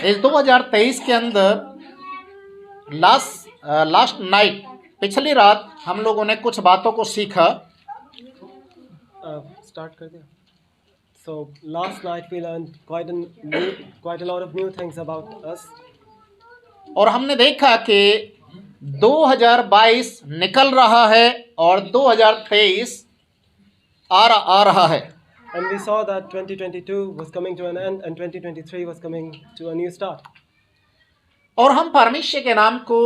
इस 2023 के अंदर लास्ट नाइट, पिछली रात हम लोगों ने कुछ बातों को सीखा। Start कर दिया. So last night we learned quite a lot of new things about us. और हमने देखा कि 2022 निकल रहा है और 2023 आ रहा है। And we saw that 2022 was coming to an end and 2023 was coming to a new start. और हम परमेश्वर के नाम को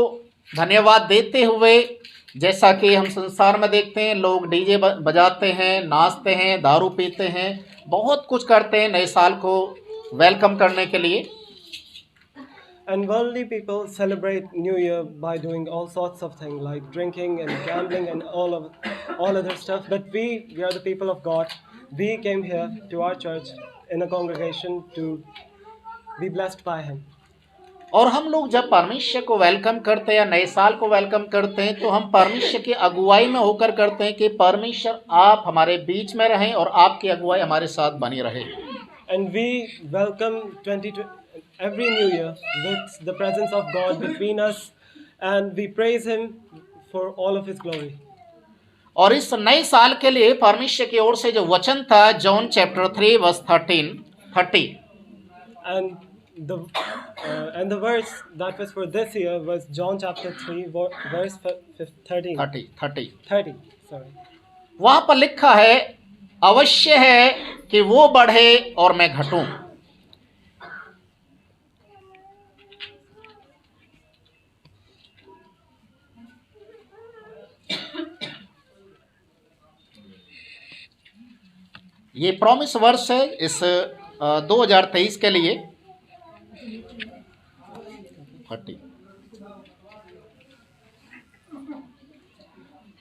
धन्यवाद देते हुए, जैसा कि हम संसार में देखते हैं, लोग डीजे बजाते हैं, नाचते हैं, दारू पीते हैं, बहुत कुछ करते हैं नए साल को वेलकम करने के लिए। And worldly people celebrate New Year by doing all sorts of things like drinking and gambling and all other stuff. But we are the people of God. We came here to our church in a congregation to be blessed by Him. और हम लोग जब परमेश्वर को welcome करते हैं या नए साल को वेलकम करते हैं, तो हम परमेश्वर की अगुवाई में होकर करते हैं कि परमेश्वर आप हमारे बीच में रहें और आपकी अगुवाई हमारे साथ बनी रहे। And we welcome every New Year with the presence of God between us, and we praise Him for all of His glory. और इस नए साल के लिए परमेश्वर की ओर से जो वचन था, John chapter 3 verse 30, and the verse that was for this year was John chapter 3 verse 30. Sorry. वहां पर लिखा है, अवश्य है कि वो बढ़े और मैं घटूं। ये प्रॉमिस वर्स है इस 2023 के लिए। 30.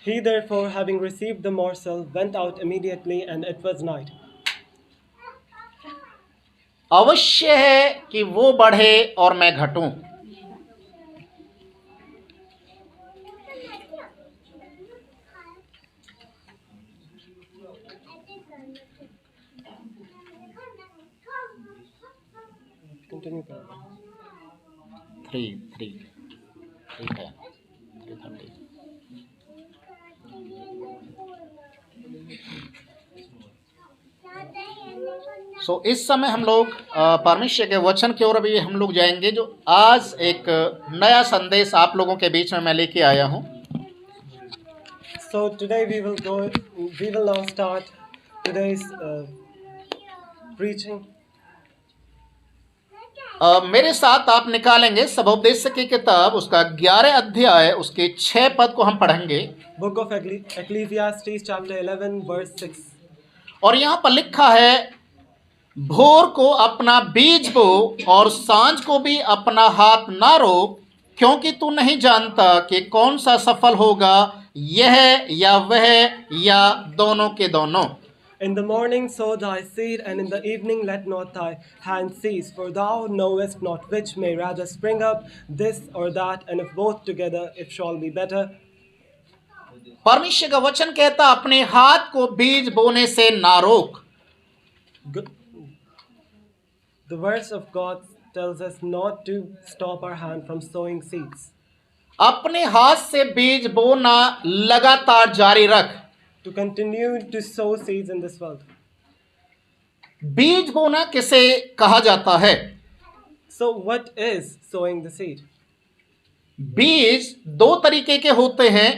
He therefore, having received the morsel, went out immediately, and it was night. अवश्य है कि वो बढ़े और मैं घटूं। Continue. 3:30. सो इस समय हम लोग परमेश्वर के वचन की ओर भी हम लोग जाएंगे, जो आज एक नया संदेश आप लोगों के बीच में मैं लेके आया हूं। So today we will now start today's preaching. मेरे साथ आप निकालेंगे सबोपदेश की किताब, उसका 11 अध्याय, उसके 6 पद को हम पढ़ेंगे। Book of Ecclesiastes chapter 11 verse 6. और यहाँ पर लिखा है, भोर को अपना बीज बो और सांझ को भी अपना हाथ ना रोक, क्योंकि तू नहीं जानता कि कौन सा सफल होगा, यह या वह या दोनों के दोनों। In the morning sow thy seed, and in the evening let not thy hand cease, for thou knowest not which may rather spring up, this or that, and if both together, it shall be better. परमेश्वर का वचन कहता, अपने हाथ को बीज बोने से ना रोक। The verse of God tells us not to stop our hand from sowing seeds. अपने हाथ से बीज बोना लगातार जारी रख। To continue to sow seeds in this world. बीज बोना किसे कहा जाता है? So what is sowing the seed? बीज दो तरीके के होते हैं।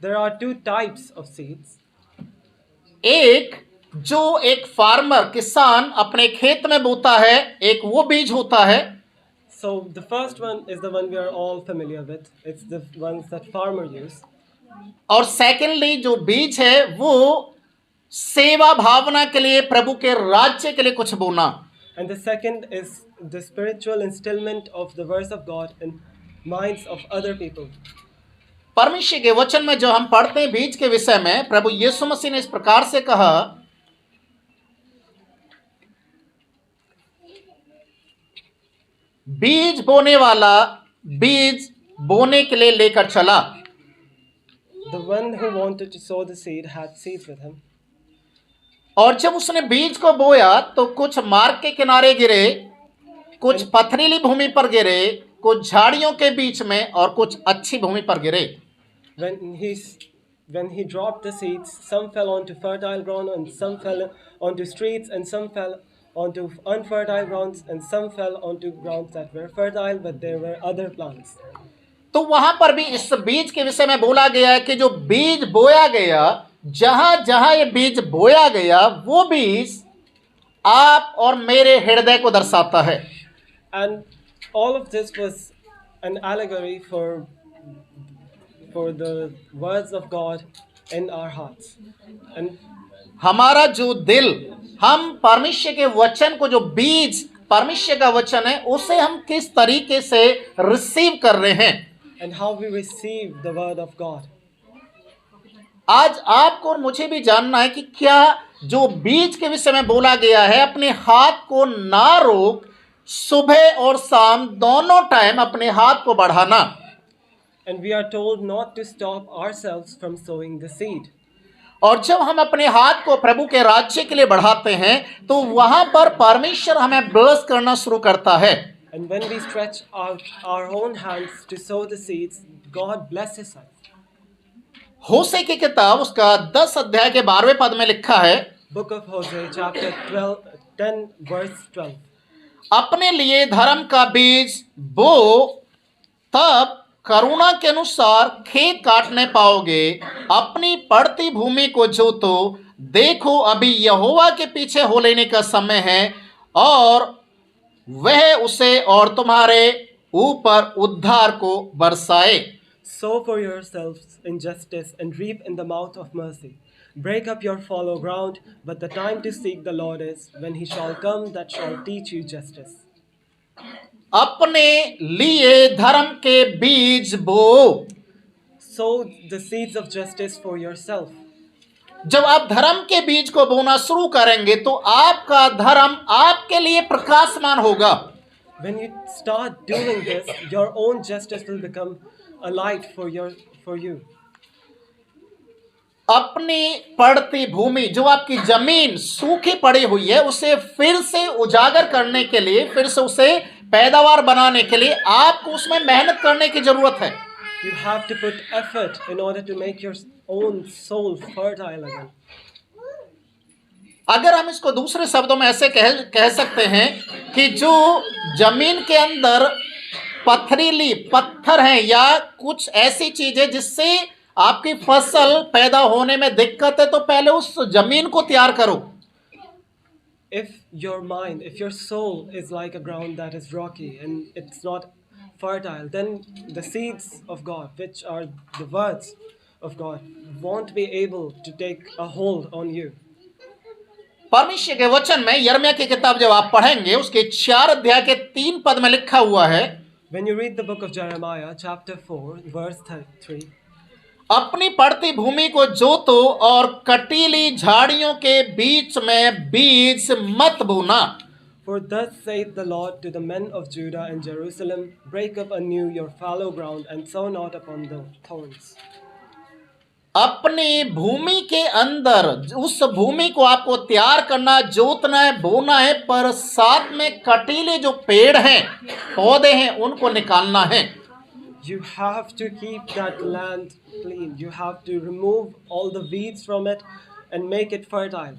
There are two types of seeds. एक जो एक फार्मर, किसान अपने खेत में बोता है, एक वो बीज होता है। So the first one is the one we are all familiar with. It's the ones that farmer use. और सेकेंडली जो बीज है वो सेवा भावना के लिए, प्रभु के राज्य के लिए कुछ बोना। And the second is the spiritual instillment of the verse of God in minds of other people. परमेश्वर के वचन में जो हम पढ़ते हैं बीज के विषय में, प्रभु यीशु मसीह ने इस प्रकार से कहा, बीज बोने वाला बीज बोने के लिए लेकर चला। The one who wanted to sow the seed had seeds with him. और जब उसने बीज को बोया तो कुछ मार्ग के किनारे गिरे, कुछ पथरीली भूमि पर गिरे, कुछ झाड़ियों के बीच में और कुछ अच्छी भूमि पर गिरे। When he dropped the seeds, some fell onto fertile ground, and some fell onto streets, and some fell onto unfertile grounds, and some fell onto grounds that were fertile, but there were other plants. तो वहां पर भी इस बीज के विषय में बोला गया है कि जो बीज बोया गया, जहां जहां ये बीज बोया गया, वो बीज आप और मेरे हृदय को दर्शाता है। And all of this was an allegory for the words of God in our hearts. And हमारा जो दिल, हम परमेश्वर के वचन को, जो बीज परमेश्वर का वचन है, उसे हम किस तरीके से रिसीव कर रहे हैं, and how we receive the word of God. आज आपको और मुझे भी जानना है कि क्या जो बीज के विषय में बोला गया है, अपने हाथ को ना रोक, सुबह और शाम दोनों टाइम अपने हाथ को बढ़ाना। And we are told not to stop ourselves from sowing the seed. और जब हम अपने हाथ को प्रभु के राज्य के लिए बढ़ाते हैं, तो वहां पर परमेश्वर हमें ब्लेस करना शुरू करता है। And when we stretch out our own hands to sow the seeds, God blesses us. होशे की किताब उसका 10 अध्याय के 12वें पद में लिखा है, Book of Hosea, chapter 10, verse 12. अपने लिए धर्म का बीज बो, तब करुणा के अनुसार खेत काटने पाओगे। अपनी पड़ती भूमि को जोतो, देखो अभी यहोवा के पीछे हो लेने का समय है, और वह उसे और तुम्हारे ऊपर उद्धार को बरसाए। Sow for yourselves in justice and reap in the mouth of mercy. Break up your fallow ground, but the time to seek the Lord is when he shall come that shall teach you justice. अपने लिए धर्म के बीज बो। Sow the seeds of justice for yourself. जब आप धर्म के बीज को बोना शुरू करेंगे, तो आपका धर्म आपके लिए प्रकाशमान होगा। When you start doing this, your own justice will become a light for you. अपनी पड़ती भूमि, जो आपकी जमीन सूखी पड़ी हुई है, उसे फिर से उजागर करने के लिए, फिर से उसे पैदावार बनाने के लिए आपको उसमें मेहनत करने की जरूरत है। You have to put effort in order to make your own soul fertile again. अगर हम इसको दूसरे शब्दों में ऐसे कह सकते हैं कि जो जमीन के अंदर पथरीली पत्थर हैं या कुछ ऐसी चीजें जिससे आपकी फसल पैदा होने में दिक्कत है, तो पहले उस जमीन को तैयार करो। If your soul is like a ground that is rocky and it's not fertile, then the seeds of God, which are the words of God, won't be able to take a hold on you. परमेश्वर के वचन में यिर्मयाह की किताब जब आप पढ़ेंगे, उसके 4 अध्याय के 3 पद में लिखा हुआ है, When you read the book of Jeremiah, chapter 4, verse 3, अपनी पड़ती भूमि को जोतो और कटीली झाड़ियों के बीच में बीज मत बोना। For thus saith the Lord to the men of Judah and Jerusalem, break up anew your fallow ground and sow not upon the thorns. अपनी भूमि के अंदर उस भूमि को आपको तैयार करना, जोतना है, बोना है, पर साथ में कटीले जो पेड़ हैं, पौधे हैं, उनको निकालना है। You have to keep that land clean. You have to remove all the weeds from it and make it fertile.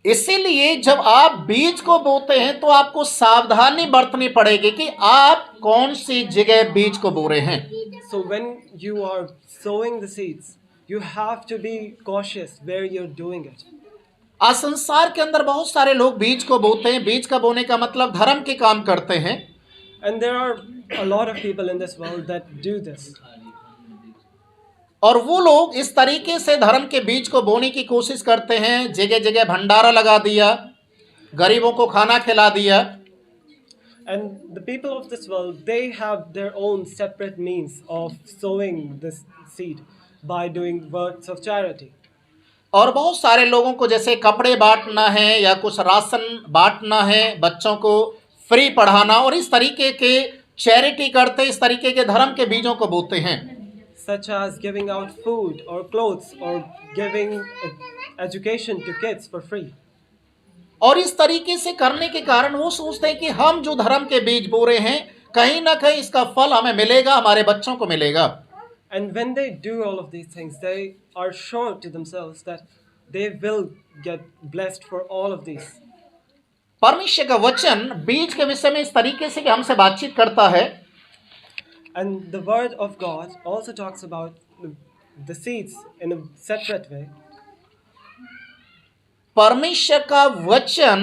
इसीलिए जब आप बीज को बोते हैं, तो आपको सावधानी बरतनी पड़ेगी कि आप कौन सी जगह बीज को बो रहे हैं। So when you are sowing the seeds, you have to be cautious where you're doing it. आज संसार के अंदर बहुत सारे लोग बीज को बोते हैं। बीज का बोने का मतलब धर्म के काम करते हैं। And there are a lot of people in this world that do this. और वो लोग इस तरीके से धर्म के बीज को बोने की कोशिश करते हैं, जगह जगह भंडारा लगा दिया, गरीबों को खाना खिला दिया। And the people of this world, they have their own separate means of sowing this seed by doing works of charity. और बहुत सारे लोगों को जैसे कपड़े बांटना है या कुछ राशन बांटना है, बच्चों को फ्री पढ़ाना, और इस तरीके के चैरिटी करते, इस तरीके के धर्म के बीजों को बोते हैं। Such as giving out food or clothes or giving education to kids for free. और इस तरीके से करने के कारण वो सोचते हैं कि हम जो धर्म के बीज बो रहे हैं कहीं ना कहीं इसका फल हमें मिलेगा, हमारे बच्चों को मिलेगा। And when they do all of these things, they are sure to themselves that they will get blessed for all of these. परमेश्वर का वचन बीज के विषय में इस तरीके से कि हमसे बातचीत करता है। And the word of God also talks about the seeds in a separate way. परमेश्वर का वचन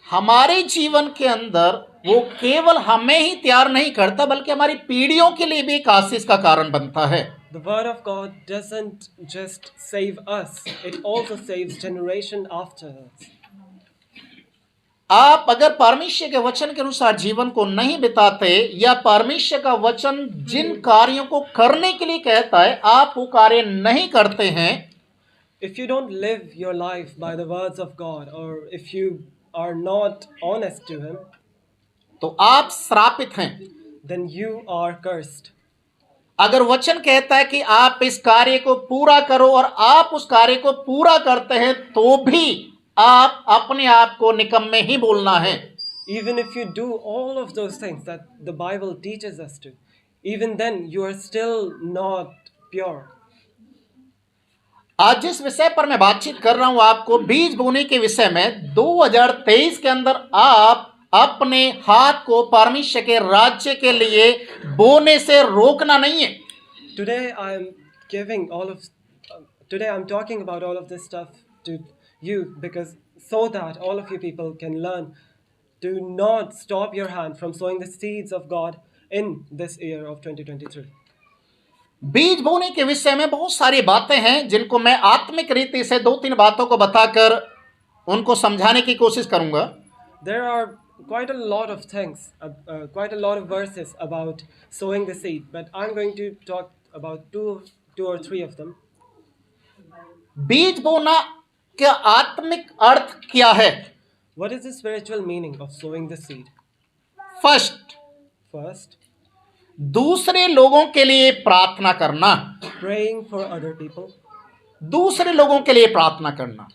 हमारे जीवन के अंदर वो केवल हमें ही तैयार नहीं करता बल्कि हमारी पीढ़ियों के लिए भी एक आशीष का कारण बनता है। The word of God doesn't just save us, it also saves generation after us. आप अगर परमेश्वर के वचन के अनुसार जीवन को नहीं बिताते या परमेश्वर का वचन जिन कार्यों को करने के लिए कहता है आप वो कार्य नहीं करते हैं, If you don't live your life by the words of God, or if you are not honest to Him, तो आप श्रापित हैं। then you are cursed. अगर वचन कहता है कि आप इस कार्य को पूरा करो और आप उस कार्य को पूरा करते हैं तो भी आप अपने आप को निकम्मे ही बोलना है। Even if you do all of those things that the Bible teaches us to, even then you are still not pure. आज जिस विषय पर मैं बातचीत कर रहा हूं आपको बीज बोने के विषय में, 2023 के अंदर आप अपने हाथ को परमेश्वर के राज्य के लिए बोने से रोकना नहीं है। Today I'm talking about all of this stuff to you because so that all of you people can learn to not stop your hand from sowing the seeds of God in this year of 2023. बीज बोने के विषय में बहुत सारी बातें हैं जिनको मैं आत्मिक रीति से 2-3 बातों को बताकर उनको समझाने की कोशिश करूंगा। There are quite a lot of things, quite a lot of verses about sowing the seed, but I'm going to talk about two or three of them. बीज बोना का आत्मिक अर्थ क्या है? What is the spiritual meaning of sowing the seed? First, दूसरे लोगों के लिए प्रार्थना करना। praying for other people. दूसरे लोगों के लिए प्रार्थना करना।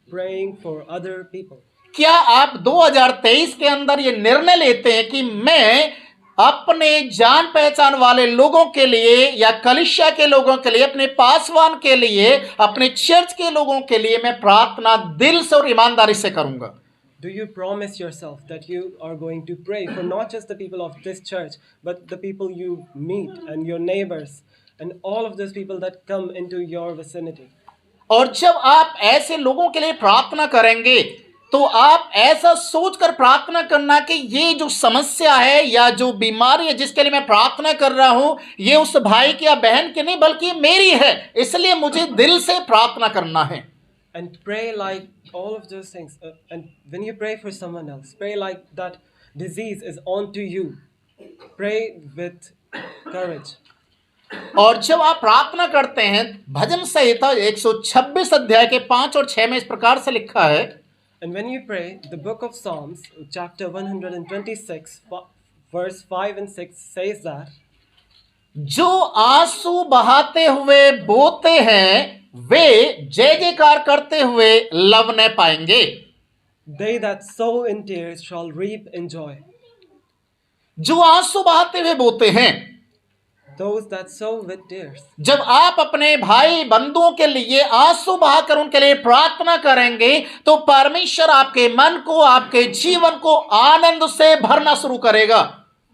Praying for other people. क्या आप 2023 के अंदर ये निर्णय लेते हैं कि मैं अपने जान पहचान वाले लोगों के लिए या कलीसिया के लोगों के लिए, अपने पासवान के लिए, अपने चर्च के लोगों के लिए मैं प्रार्थना दिल से और ईमानदारी से करूंगा? Do you promise yourself that you are going to pray for not just the people of this church, but the people you meet and your neighbors and all of those people that come into your vicinity? और जब आप ऐसे लोगों के लिए प्रार्थना करेंगे तो आप ऐसा सोचकर प्रार्थना करना कि ये जो समस्या है या जो बीमारी है जिसके लिए मैं प्रार्थना कर रहा हूं ये उस भाई की या बहन की नहीं बल्कि मेरी है, इसलिए मुझे दिल से प्रार्थना करना है। And pray like all of those things. And when you pray for someone else, pray like that disease is onto you. Pray with courage. और जब आप प्रार्थना करते हैं, भजन संहिता 126 अध्याय के 5 और 6 में इस प्रकार से लिखा है। And when you pray, the book of Psalms, chapter 126, verse 5 and 6 says that, जो आंसू बहाते हुए बोते हैं वे जय जयकार करते हुए लवने पाएंगे। they that sow in tears shall reap in joy. जो आंसू बहाते हुए बोते हैं, Those that sow with tears. जब आप अपने भाई बंधुओं के लिए आंसू बहाकर उनके लिए प्रार्थना करेंगे तो परमेश्वर आपके मन को, आपके जीवन को आनंद से भरना शुरू करेगा।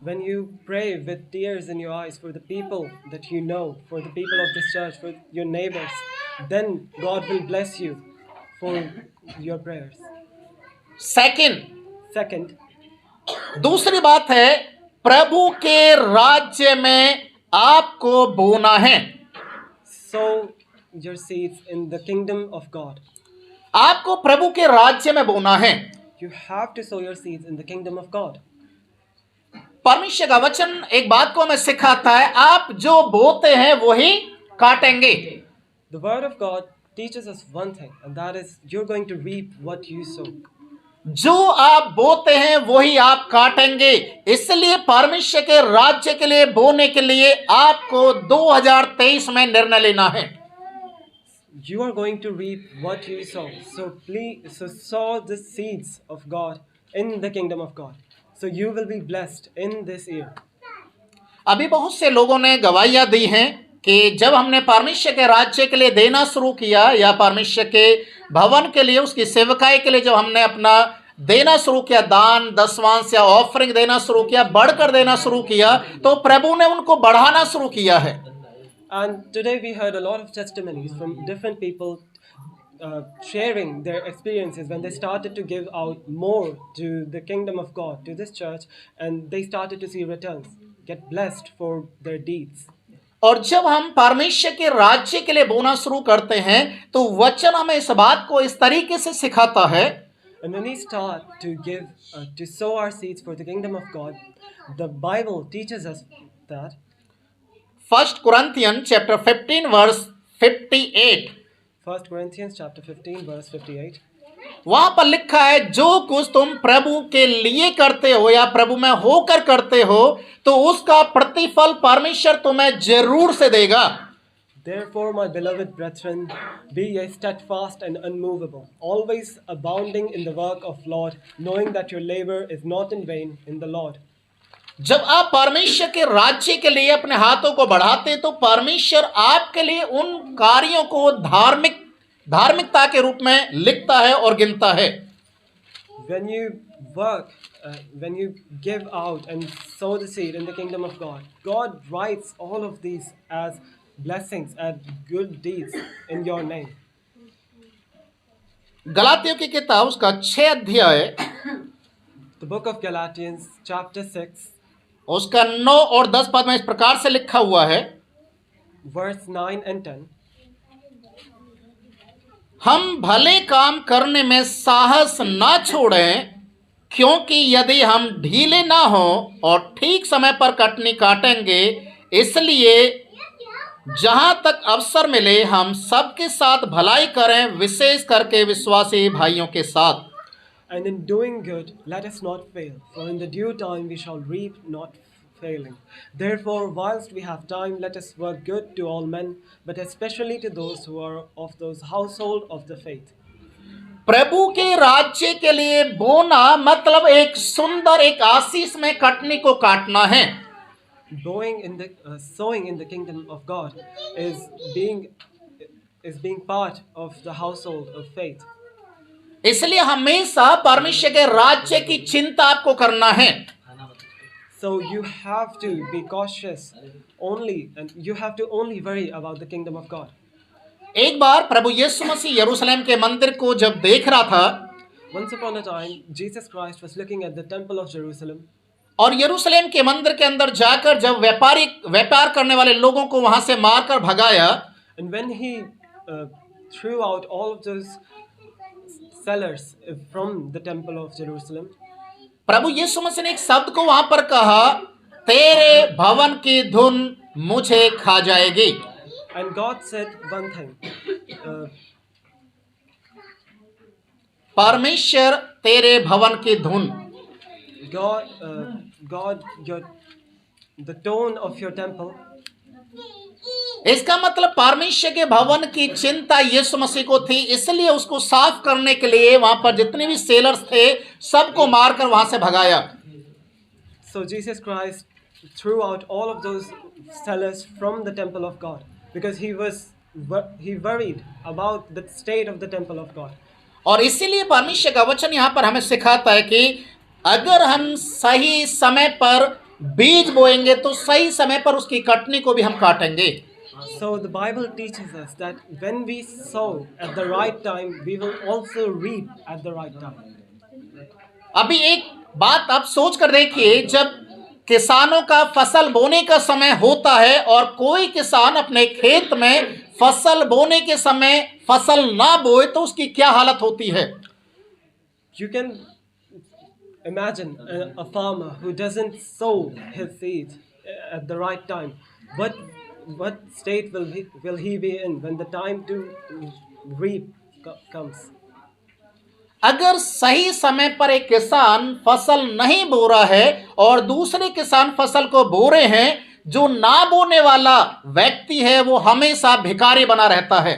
When you pray with tears in your eyes for the people that you know, for the people of this church, for your neighbors, then God will bless you for your prayers. Second, दूसरी बात है प्रभु के राज्य में आपको बोना है। sow your seeds in the kingdom of God. आपको प्रभु के राज्य में बोना है। You have to sow your seeds in the kingdom of God. परमेश्वर का वचन एक बात को हमें सिखाता है, आप जो बोते हैं वही काटेंगे। The word of God teaches us one thing, and that is you're going to reap what you sow. जो आप बोते हैं वही आप काटेंगे। इसलिए परमेश्वर के राज्य के लिए बोने के लिए आपको 2023 में निर्णय लेना है। you are going to reap what you sow. So please, so sow the seeds of God in the kingdom of God. So you will be blessed in this year. अभी बहुत से लोगों ने गवाहियां दी हैं कि जब हमने परमेश्वर के राज्य के लिए देना शुरू किया या परमेश्वर के भवन के लिए उसकी सेवकाई के लिए जब हमने अपना देना शुरू किया, दान दसवांश या ऑफरिंग देना शुरू किया, बढ़कर देना शुरू किया, तो प्रभु ने उनको बढ़ाना शुरू किया है। And today we heard a lot of testimonies from different people sharing their experiences when they started to give out more to the kingdom of God, to this church, and they started to see returns, get blessed for their deeds. और जब हम परमेश्वर के राज्य के लिए बोना शुरू करते हैं तो वचन हमें इस बात को इस तरीके से सिखाता है। And when we start to give, to sow our seeds for the kingdom of God, the Bible teaches us that. 1 Corinthians chapter 15 verse 58, 1 Corinthians chapter 15 verse 58. वहां पर लिखा है, जो कुछ तुम प्रभु के लिए करते हो या प्रभु में होकर करते हो तो उसका प्रतिफल परमेश्वर तुम्हें जरूर से देगा। Therefore, my beloved brethren, be ye steadfast and unmovable, always abounding in the work of Lord, knowing that your labor is not in vain in the Lord. जब आप परमेश्वर के राज्य के लिए अपने हाथों को बढ़ाते तो परमेश्वर आपके लिए उन कार्यों को धार्मिकता के रूप में लिखता है और गिनता है। When you work, when you give out and sow the seed in the kingdom of God, God writes all of these as blessings and good deeds in your name. गलातियों की किताब उसका 6 अध्याय, The book of Galatians chapter 6 उसका 9 और 10 पद में इस प्रकार से लिखा हुआ है, verse 9 and 10. हम भले काम करने में साहस ना छोड़ें, क्योंकि यदि हम ढीले ना हो और ठीक समय पर कटनी काटेंगे, इसलिए जहां तक अवसर मिले हम सबके साथ भलाई करें, विशेष करके विश्वासी भाइयों के साथ। And in doing good, let us not fail, for in the due time we shall reap, not failing. Therefore, whilst we have time, let us work good to all men, but especially to those who are of those household of the faith. प्रभु के राज्य के लिए बोना मतलब एक सुंदर, एक आशीष में कटनी को काटना है। Sowing in the kingdom of God is being part of the household of faith. इसलिए हमेशा परमेश्वर के राज्य की चिंता आपको करना है। So you have to be cautious only, and you have to only worry about the kingdom of God. एक बार प्रभु यीशु मसीह यरूशलेम के मंदिर को जब देख रहा था, Once upon a time, Jesus Christ was looking at the temple of Jerusalem. और यरूशलेम के मंदिर के अंदर जाकर जब व्यापार करने वाले लोगों को वहां से मारकर भगाया, And when he threw out all of those sellers from the temple of Jerusalem, प्रभु यीशु मसीह ने एक शब्द को वहां पर कहा, तेरे भवन की धुन मुझे खा जाएगी। and God said one thing, परमेश्वर तेरे भवन की धुन, God, the tone of your temple. इसका मतलब परमेश्वर के भवन की चिंता यीशु मसीह को थी, इसलिए उसको साफ करने के लिए वहां पर जितने भी सेलर्स थे सबको मारकर वहां से भगाया। So Jesus Christ threw out all of those sellers from the temple of God because he worried about the state of the temple of God. और इसीलिए परमेश्वर का वचन यहाँ पर हमें सिखाता है कि अगर हम सही समय पर बीज बोएंगे तो सही समय पर उसकी कटनी को भी हम काटेंगे। So the Bible teaches us that when we sow at the right time, we will also reap at the right time. अभी एक बात आप सोच कर देखिए, जब किसानों का फसल बोने का समय होता है और कोई किसान अपने खेत में फसल बोने के समय फसल ना बोए तो उसकी क्या हालत होती है। You can imagine a farmer who doesn't sow his seeds at the right time. What state will he be in when the time to reap comes? अगर सही समय पर एक किसान फसल नहीं बो रहा है और दूसरे किसान फसल को बो रहे हैं, जो ना बोने वाला व्यक्ति है वो हमेशा भिखारी बना रहता है।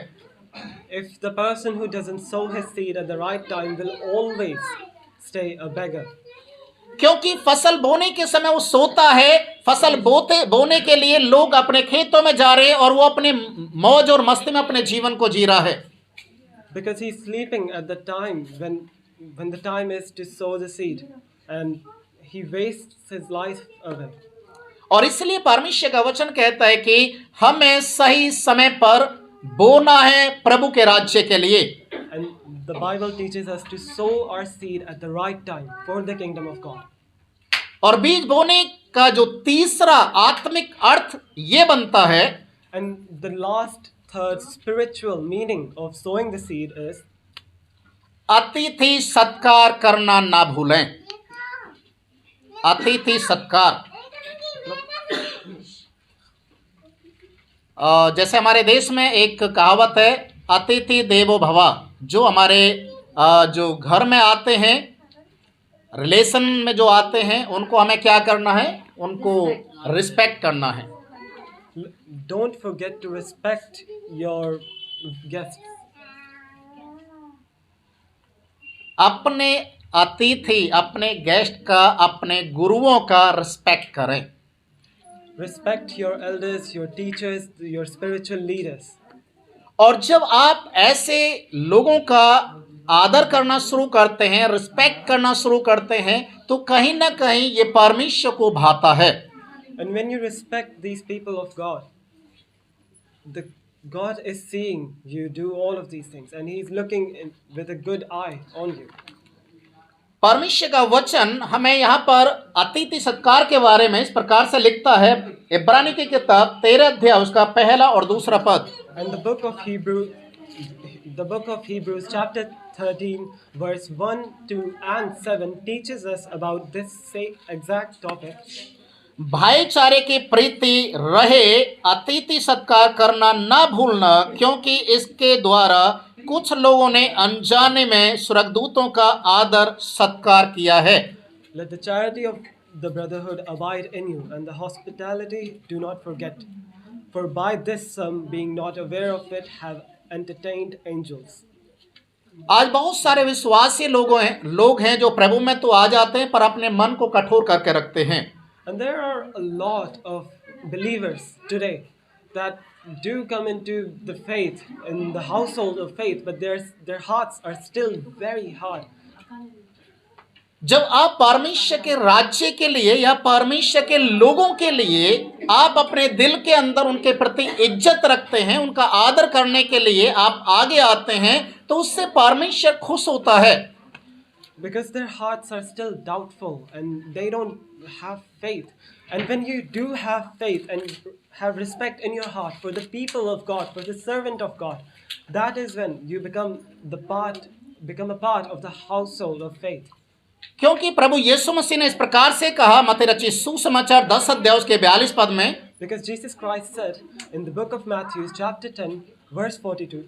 if the person who doesn't sow his seed at the right time will always stay a beggar. क्योंकि फसल बोने के समय वो सोता है, फसल बोने के लिए लोग अपने खेतों में जा रहे हैं और वो अपने मौज और मस्ती में अपने जीवन को जी रहा है। Because he's sleeping at the time when the time is to sow the seed, and he wastes his life away. और इसलिए परमेश्वर का वचन कहता है कि हमें सही समय पर बोना है प्रभु के राज्य के लिए। And the Bible teaches us to sow our seed at the right time for the kingdom of God. और बीज बोने का जो तीसरा आत्मिक अर्थ ये बनता है, And the last, third spiritual meaning of sowing the seed is अतिथि सत्कार करना ना भूलें। अतिथि सत्कार, जैसे हमारे देश में एक कहावत है, अतिथि देवो भवा। जो हमारे जो घर में आते हैं, रिलेशन में जो आते हैं, उनको हमें क्या करना है? उनको रिस्पेक्ट करना है। don't forget to respect your guests. अपने अतिथि, अपने गेस्ट का, अपने गुरुओं का रिस्पेक्ट करें। Respect your elders, your teachers, your spiritual leaders. और जब आप ऐसे लोगों का आदर करना शुरू करते हैं, रिस्पेक्ट करना शुरू करते हैं, तो कहीं ना कहीं ये परमेश्वर को भाता है। And when you respect these people of God, God is seeing you do all of these things, and He's looking with a good eye on you. परमेश्वर का वचन हमें यहाँ पर अतिथि सत्कार के बारे में इस प्रकार से लिखता है, इब्रानी की किताब 13 अध्याय उसका पहला और दूसरा पद। And the book of Hebrews chapter 13 verse 1, 2 and 7 teaches us about this same exact topic. भाईचारे की प्रीति रहे, अतिथि सत्कार करना ना भूलना, क्योंकि इसके द्वारा कुछ लोगों ने अनजाने में स्वर्गदूतों का आदर सत्कार किया है। Let the charity of the brotherhood abide in you, and the hospitality do not forget. For by this some, being not aware of it, have entertained angels. आज बहुत सारे विश्वासी लोग हैं जो प्रभु में तो आ जाते हैं पर अपने मन को कठोर करके रखते हैं। And there are a lot of believers today that do come into the faith, in the household of faith, but their hearts are still very hard. जब आप परमेश्वर के राज्य के लिए या परमेश्वर के लोगों के लिए आप अपने दिल के अंदर उनके प्रति इज्जत रखते हैं, उनका आदर करने के लिए आप आगे आते हैं, तो उससे परमेश्वर खुश होता है। Because their hearts are still doubtful and they don't have faith. And when you do have faith and have respect in your heart for the people of God, for the servant of God, that is when you become a part of the household of faith. क्योंकि प्रभु यीशु मसीह ने इस प्रकार से कहा, मत्ती रचित सुसमाचार 10 अध्याय उसके 42 पद में, Because Jesus Christ said in the book of Matthew chapter 10 verse 42,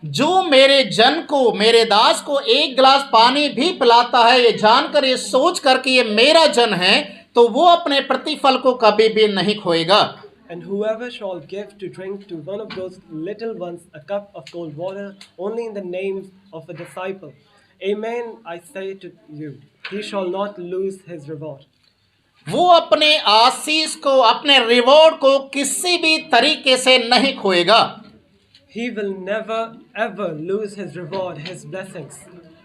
जो मेरे जन को, मेरे दास को एक गिलास पानी भी पिलाता है, ये जानकर, ये सोच कर कि ये मेरा जन है, तो वो अपने प्रतिफल को कभी भी नहीं खोएगा। And whoever shall give to drink to one of those little ones a cup of cold water only in the name of a disciple, amen, I say to you, he shall not lose his reward. वो अपने आशीष को, अपने reward को किसी भी तरीके से नहीं खोएगा। He will never ever lose his reward, his blessings.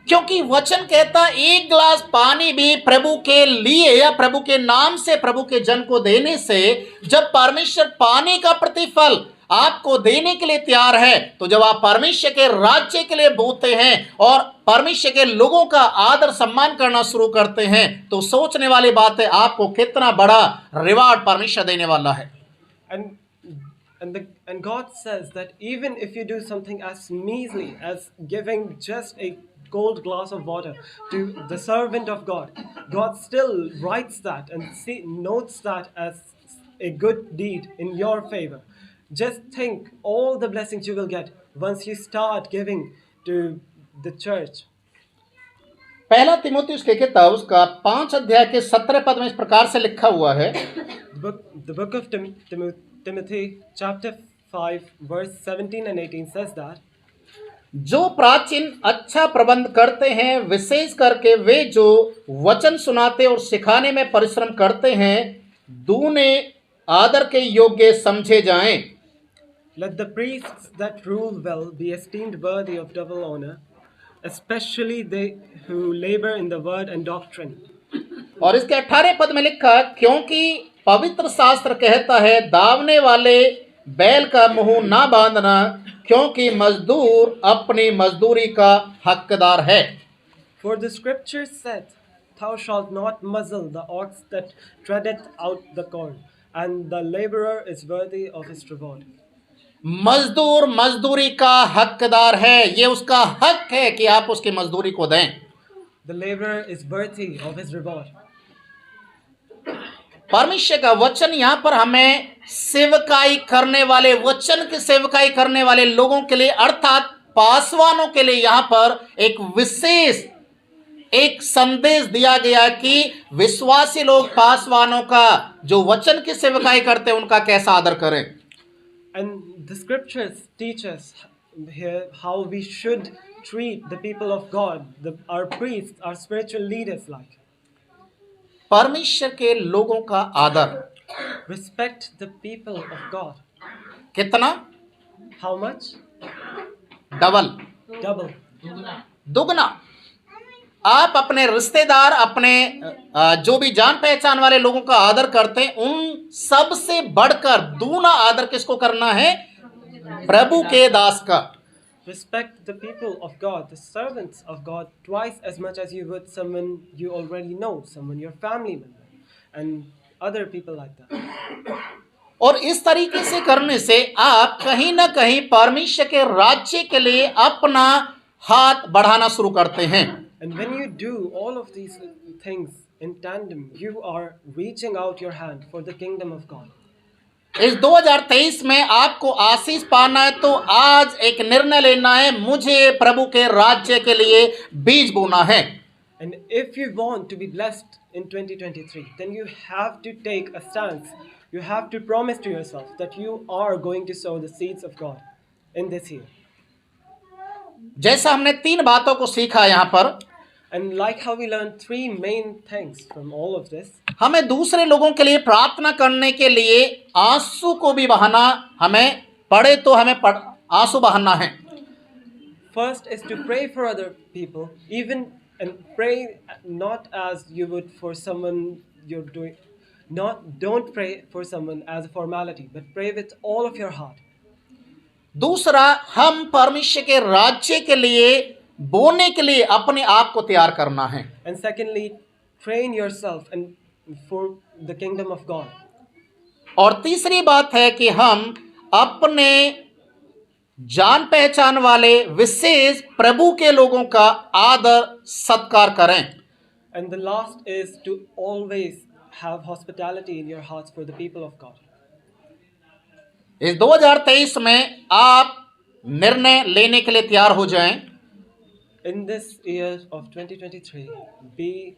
क्योंकि वचन कहता, एक गिलास पानी भी प्रभु के लिए या प्रभु के नाम से प्रभु के जन को देने से, जब परमेश्वर पानी का प्रतिफल आपको देने के लिए तैयार है, तो जब आप परमेश्वर के राज्य के लिए बोते हैं और परमेश्वर के लोगों का आदर सम्मान करना शुरू करते हैं, तो सोचने वाली बात है आपको कितना बड़ा रिवार्ड परमेश्वर देने वाला है। And God says that even if you do something as measly as giving just a cold glass of water to the servant of God, God still writes that and notes that as a good deed in your favor. Just think all the blessings you will get once you start giving to the church. पहला तीमुथियुस की किताब उसका 5 अध्याय के 17 पद में इस प्रकार से लिखा हुआ है, The book of Timothy chapter 5 verse 17 and 18 says that, जो प्राचीन अच्छा प्रबंध करते हैं, विशेष करके वे जो वचन सुनाते और सिखाने में परिश्रम करते हैं, दूने आदर के योग्य समझे जाएं। Let the priests that rule well be esteemed worthy of double honor, especially they who labor in the word and doctrine. और इसके 18 पद में लिखा, क्योंकि पवित्र शास्त्र कहता है, दावने वाले बैल का मुंह ना बांधना, क्योंकि मजदूर अपनी मजदूरी का हकदार है। For the scripture said, Thou shalt not muzzle the ox that treadeth out the corn, and the laborer is worthy of his reward. मजदूर मजदूरी का हकदार है, ये उसका हक है कि आप उसकी मजदूरी को दें। The laborer is worthy of his reward. परमेश्वर का वचन यहाँ पर हमें सेवकाई करने वाले, वचन की सेवकाई करने वाले लोगों के लिए, अर्थात पासवानों के लिए यहाँ पर एक विशेष एक संदेश दिया गया कि विश्वासी लोग पासवानों का, जो वचन की सेवकाई करते हैं, उनका कैसा आदर करें। And the scriptures teach us here how we should treat the people of God, our priests, our spiritual leaders like. परमेश्वर के लोगों का आदर Respect the people of God. कितना? How much? Double, Double. दुगना। आप अपने रिश्तेदार, अपने जो भी जान पहचान वाले लोगों का आदर करते हैं, उन सब से बढ़कर दूना आदर किसको करना है? प्रभु के दास का। Respect the people of God, the servants of God, twice as much as you would someone you already know, someone your family member, and other people like that. और इस तरीके से करने से आप कहीं ना कहीं परमेश्वर के राज्य के लिए अपना हाथ बढ़ाना शुरू करते हैं। And when you do all of these things in tandem, you are reaching out your hand for the kingdom of God. इस 2023 में आपको आशीष पाना है तो आज एक निर्णय लेना है, मुझे प्रभु के राज्य के लिए बीज बोना है। And if you want to be blessed in 2023, then you have to take a stance. You have to promise to yourself that you are going to sow the seeds of God in this year. जैसा हमने 3 बातों को सीखा यहाँ पर, And like how we learned 3 main things from all of this, हमें दूसरे लोगों के लिए प्रार्थना करने के लिए आंसू को भी बहाना, हमें पड़े तो हमें आंसू बहाना है। first is to pray for other people, even and pray not as you would for someone you're doing. Don't pray for someone as a formality, but pray with all of your heart. दूसरा, हम परमेश्वर के राज्य के लिए बोने के लिए अपने आप को तैयार करना है। And secondly, train yourself and for the kingdom of God. और तीसरी बात है कि हम अपने जान पहचान वाले विशेष प्रभु के लोगों का आदर सत्कार करें। And the last is to always have hospitality in your hearts for the people of God. इस 2023 में आप निर्णय लेने के लिए तैयार हो जाएं। In this year of 2023, be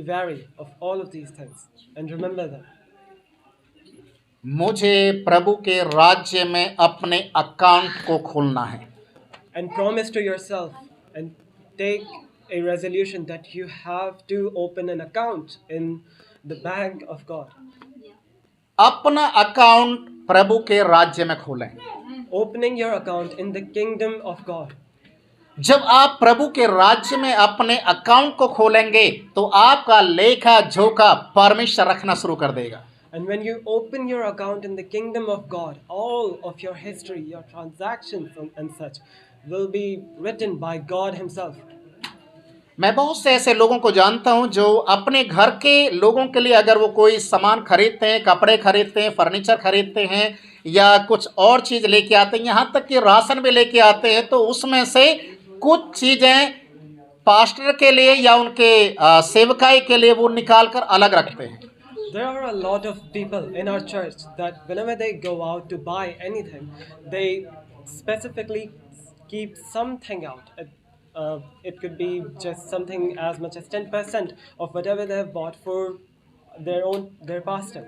wary of all of these things and remember them. मुझे प्रभु के राज्य में अपने अकाउंट को खोलना है। And promise to yourself and take a resolution that you have to open an account in the bank of God. अपना account प्रभु के राज्य में खोलें। Opening your account in the kingdom of God. जब आप प्रभु के राज्य में अपने अकाउंट को खोलेंगे तो आपका लेखा जोखा परमेश्वर रखना शुरू कर देगा। And when you open your account in the kingdom of God, all of your history, your transactions and such will be written by God himself. मैं बहुत से ऐसे लोगों को जानता हूं जो अपने घर के लोगों के लिए अगर वो कोई सामान खरीदते हैं, कपड़े खरीदते हैं, फर्नीचर खरीदते हैं या कुछ और चीज़ लेके आते हैं, यहाँ तक कि राशन भी लेके आते हैं, तो उसमें से कुछ चीज़ें पास्टर के लिए या उनके सेवकाई के लिए वो निकाल कर अलग रखते हैं। There are a lot of people in our church that whenever they go out to buy anything, they specifically keep something out. It could be just something as much as 10% of whatever they have bought for their pastor.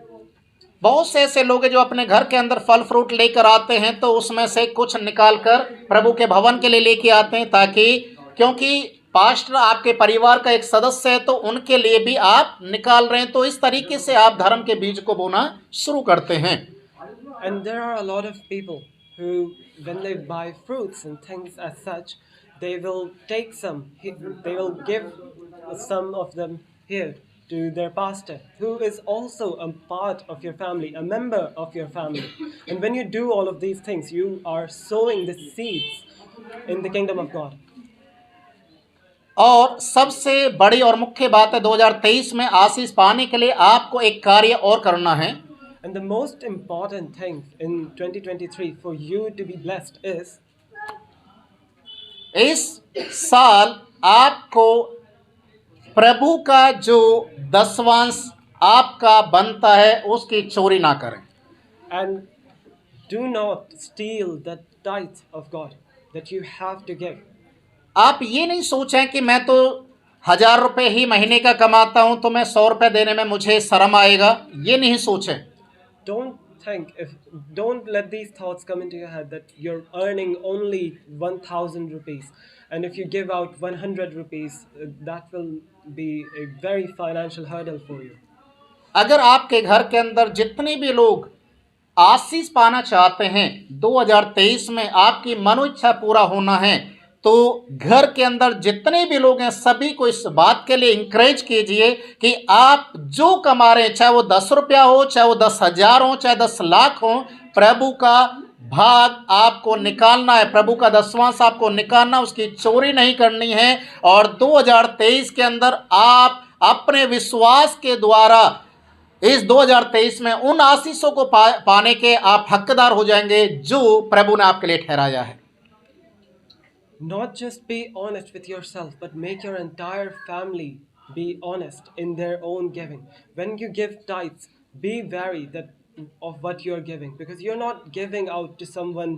बहुत से ऐसे लोग हैं जो अपने घर के अंदर फल फ्रूट लेकर आते हैं तो उसमें से कुछ निकाल कर प्रभु के भवन के लिए लेके आते हैं, ताकि क्योंकि पास्टर आपके परिवार का एक सदस्य है तो उनके लिए भी आप निकाल रहे हैं। तो इस तरीके से आप धर्म के बीज को बोना शुरू करते हैं। And there are a lot of people who, when they buy fruits and things as such, they will take some, they will give some of them here to their pastor, who is also a part of your family, a member of your family. And when you do all of these things, you are sowing the seeds in the kingdom of God. और सबसे बड़ी और मुख्य बात है 2023 में आशीष पाने के लिए आपको एक कार्य और करना है। And the most important thing in 2023 for you to be blessed is, इस साल आपको प्रभु का जो दसवांश आपका बनता है उसकी चोरी ना करें। and do not steal the tithe of God that you have to give. आप ये नहीं सोचें कि मैं तो 1000 रुपये ही महीने का कमाता हूं तो मैं 100 रुपये देने में मुझे शर्म आएगा, ये नहीं सोचें। Don't let these thoughts come into your head that you're earning only 1000 rupees, and if you give out 100 rupees, that will be a very financial hurdle for you. अगर आपके घर के अंदर जितने भी लोग आशीष पाना चाहते हैं, 2023 में आपकी मनोइच्छा पूरा होना है, तो घर के अंदर जितने भी लोग हैं सभी को इस बात के लिए इंकरेज कीजिए कि आप जो कमा रहे हैं, चाहे वो 10 रुपया हो, चाहे वो 10,000 हो, चाहे 10 लाख हो, प्रभु का भाग आपको निकालना है, प्रभु का दसवांश आपको निकालना, उसकी चोरी नहीं करनी है। और 2023 के अंदर आप अपने विश्वास के द्वारा इस 2023 में उन आशीषों को पाने के आप हकदार हो जाएंगे जो प्रभु ने आपके लिए ठहराया है। Not just be honest with yourself, but make your entire family be honest in their own giving. When you give tithes, be wary of what you are giving, because you're not giving out to someone.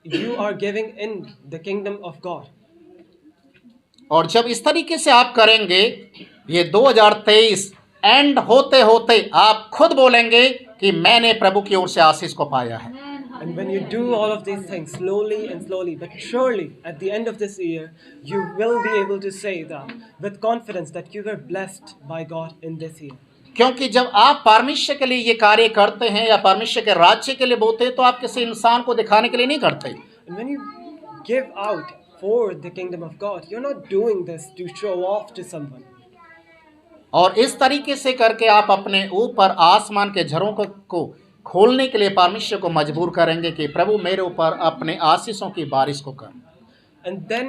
You are giving in the kingdom of God. और जब इस तरीके से आप करेंगे, ये 2023 and होते होते आप खुद बोलेंगे कि मैंने प्रभु की ओर से आशीष को पाया है। And when you do all of these things slowly and slowly, but surely at the end of this year, you will be able to say that with confidence that you were blessed by God in this year. क्योंकि जब आप परमेश्वर के लिए ये कार्य करते हैं या परमेश्वर के राज्य के लिए बोते हैं तो आप किसी इंसान को दिखाने के लिए नहीं करते। And when you give out for the kingdom of God, you're not doing this to show off to someone. और इस तरीके से करके आप अपने ऊपर आसमान के झरोखों को खोलने के लिए परमेश्वर को मजबूर करेंगे कि प्रभु मेरे ऊपर अपने आशीषों की बारिश को कर। And then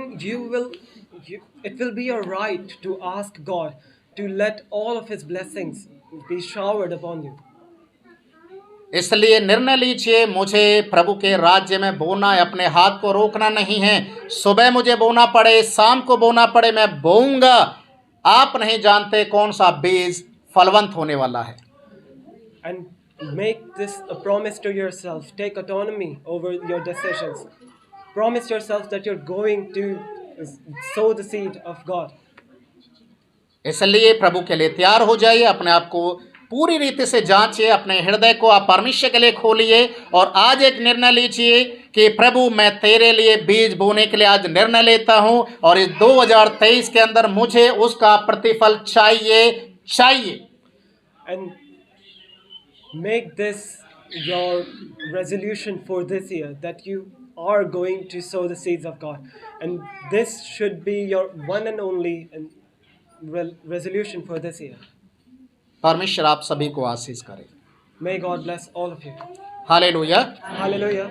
it will be your right to ask God to let all of His blessings be showered upon you. इसलिए निर्णय लीजिए, मुझे प्रभु के राज्य में बोना है, अपने हाथ को रोकना नहीं है। सुबह मुझे बोना पड़े, शाम को बोना पड़े, मैं बोऊंगा। आप नहीं जानते कौन सा बीज फलवंत होने वाला है। And make this a promise to yourself. Take autonomy over your decisions. Promise yourself that you're going to sow the seed of God. इसलिए प्रभु के लिए तैयार हो जाइए, अपने आप को पूरी रीति से जांचिए, अपने हृदय को आप परमेश्वर के लिए खोलिए और आज एक निर्णय लीजिए कि प्रभु मैं तेरे लिए बीज बोने के लिए आज निर्णय लेता हूं और इस 2023 के अंदर मुझे उसका प्रतिफल चाहिए। And make this your resolution for this year, that you are going to sow the seeds of God, and this should be your one and only resolution for this year. परमेश्वर आप सभी को आशीष करे। May God bless all of you. Hallelujah. Hallelujah.